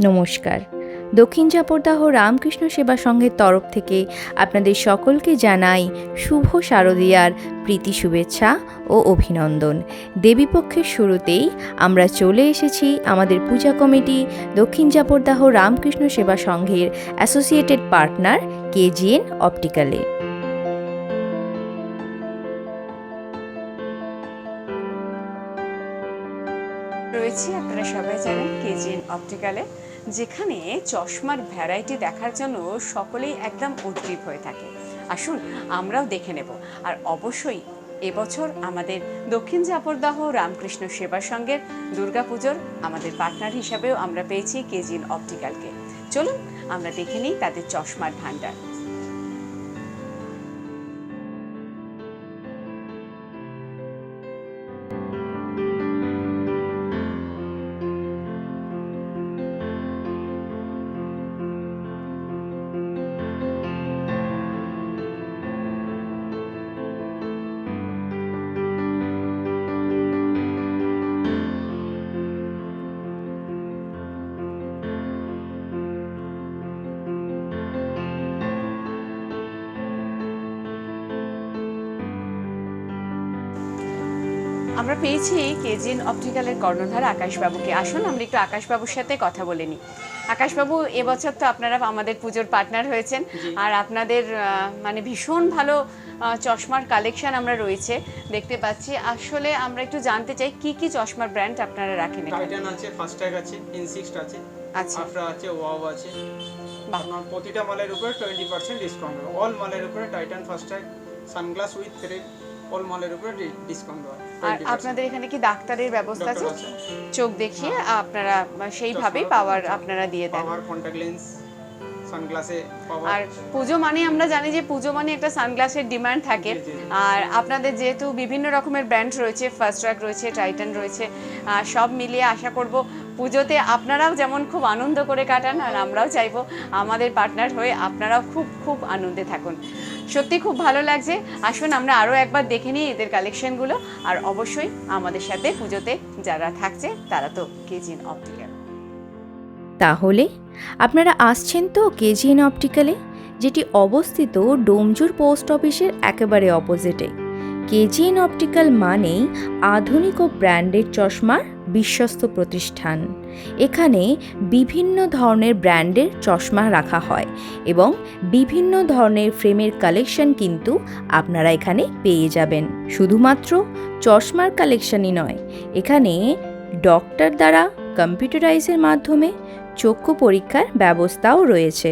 নমস্কার। দক্ষিণ চাপড়দাহ রামকৃষ্ণ সেবা সংঘের তরফ থেকে আপনাদের সকলকে জানাই শুভ শারদীয়ার প্রীতি শুভেচ্ছা ও অভিনন্দন। দেবীপক্ষের শুরুতেই আমরা চলে এসেছি আমাদের পূজা কমিটি দক্ষিণ চাপড়দাহ রামকৃষ্ণ সেবা সংঘের অ্যাসোসিয়েটেড পার্টনার কেজিএন অপটিক্যালে। রয়েছি, আপনারা সবাই জানেন, কেজিএন অপটিক্যালে, যেখানে চশমার ভ্যারাইটি দেখার জন্য সকলেই একদম উদ্গ্রীব হয়ে থাকে। আসুন আমরাও দেখে নেব। আর অবশ্যই এবছর আমাদের দক্ষিণ চাপড়দাহ রামকৃষ্ণ সেবা সংঘের দুর্গাপুজোর আমাদের পার্টনার হিসাবেও আমরা পেয়েছি কেজিএন অপটিক্যালকে। চলুন আমরা দেখে নিই তাদের চশমার ভাণ্ডার। আমরা পেয়েছি কেজিএন অপটিক্যালের কর্ণধার আকাশবাবুকে। আসুন আমরা একটু আকাশবাবুর সাথে কথা বলে নিই। আকাশবাবু, এবছর তো আপনারা আমাদের পুজোর পার্টনার হয়েছেন, আর আপনাদের মানে ভীষণ ভালো চশমার কালেকশন আমরা রয়েছে দেখতে পাচ্ছি। আসলে আমরা একটু জানতে চাই কি কি চশমার ব্র্যান্ড আপনারা রাখেন। টাইটান আছে, ফাস্ট্যাগ আছে, ইনসিক্সড আছে, আচ্ছা, আফরা আছে, ওয়াও আছে। আপনার প্রতিটা মালের উপরে 20% ডিসকাউন্ট হবে। অল মালের উপরে Titan, FASTag, sunglass with frame, all মালের উপরে ডিসকাউন্ট হয়। আর আপনাদের এখানে কি ডাক্তারের ব্যবস্থা আছে? চোখ দেখিয়ে আপনারা সেইভাবেই পাওয়ার আপনারা দিয়ে দেন। পাওয়ার, কন্টাক্ট লেন্স, সানগ্লাসে পাওয়ার। আর পুজো মানে আমরা জানি যে পুজো মানে একটা সানগ্লাসের ডিমান্ড থাকে। আর আপনাদের যেহেতু বিভিন্ন রকমের ব্র্যান্ড রয়েছে, ফাস্ট্যাগ রয়েছে, টাইটান রয়েছে, সব মিলিয়ে আশা করব পুজোতে আপনারাও যেমন খুব আনন্দ করে কাটান, আর আমরাও চাইবো আমাদের পার্টনার হয়ে আপনারাও খুব খুব আনন্দে থাকুন। সত্যি খুব ভালো লাগছে। আসুন আমরা আরও একবার দেখে নিই এদের কালেকশনগুলো। আর অবশ্যই আমাদের সাথে পুজোতে যারা থাকছে তারা তো কেজিএন অপটিক্যাল। তাহলে আপনারা আসছেন তো কেজিএন অপটিক্যালে, যেটি অবস্থিত ডোমজুর পোস্ট অফিসের একেবারে অপোজিটে। কেজিএন অপটিক্যাল মানেই আধুনিক ও ব্র্যান্ডেড চশমার বিশ্বস্ত প্রতিষ্ঠান। এখানে বিভিন্ন ধরনের ব্র্যান্ডের চশমা রাখা হয় এবং বিভিন্ন ধরনের ফ্রেমের কালেকশন কিন্তু আপনারা এখানে পেয়ে যাবেন। শুধুমাত্র চশমার কালেকশনই নয়, এখানে ডক্টর দ্বারা কম্পিউটারাইজের মাধ্যমে চক্ষু পরীক্ষার ব্যবস্থাও রয়েছে।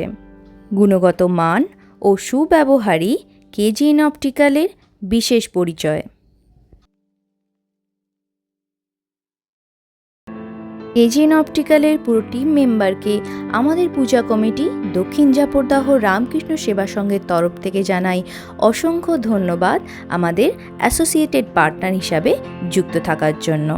গুণগত মান ও সুব্যবহারই কেজিএন অপটিক্যালের বিশেষ পরিচয়। কেজিএন অপটিক্যালের পুরো টিম মেম্বারকে আমাদের পূজা কমিটি দক্ষিণ চাপড়দাহ রামকৃষ্ণ সেবা সংঘের তরফ থেকে জানাই অসংখ্য ধন্যবাদ আমাদের অ্যাসোসিয়েটেড পার্টনার হিসাবে যুক্ত থাকার জন্য।